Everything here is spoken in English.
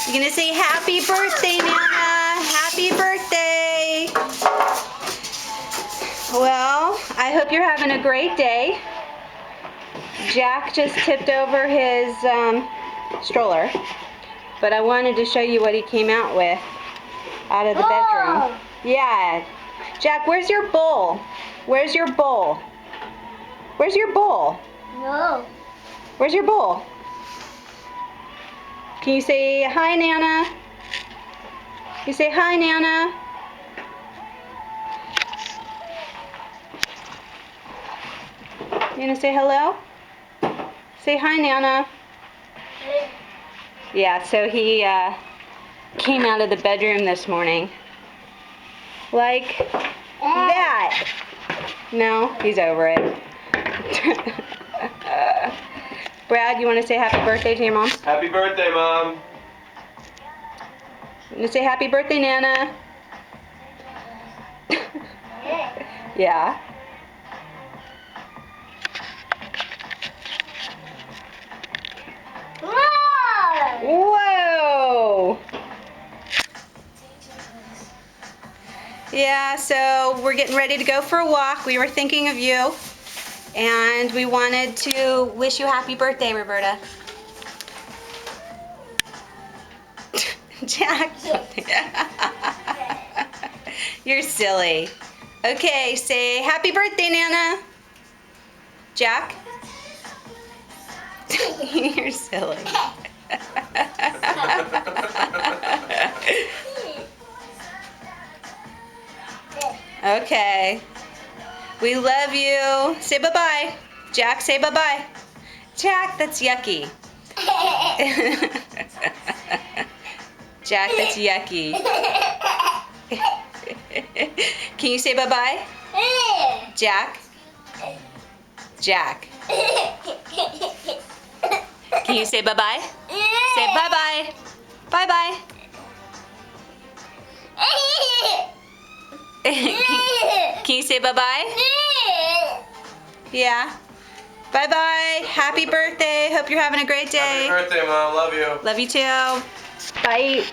You're gonna say happy birthday, Nana. Happy birthday. Well, I hope you're having a great day. Jack just tipped over his stroller, but I wanted to show you what he came out with out of the bedroom. Yeah. Jack, where's your bowl? Where's your bowl? Where's your bowl? No. Where's your bowl? Can you say hi, Nana? You say hi, Nana. You gonna say hello? Say hi, Nana. Yeah, so he came out of the bedroom this morning. Like that. No, he's over it. Brad, you want to say happy birthday to your mom? Happy birthday, Mom. You want to say happy birthday, Nana? Yeah. Whoa! Yeah, so we're getting ready to go for a walk. We were thinking of you, and we wanted to wish you happy birthday, Roberta. Jack. You're silly. Okay, say happy birthday, Nana. Jack. You're silly. Okay. We love you. Say bye-bye. Jack, say bye-bye. Jack, that's yucky. Jack, that's yucky. Can you say bye-bye? Jack? Jack. Can you say bye-bye? Say bye-bye. Bye-bye. Can you say bye-bye? Yeah. Bye-bye. Happy birthday. Hope you're having a great day. Happy birthday, Mom. Love you. Love you too. Bye.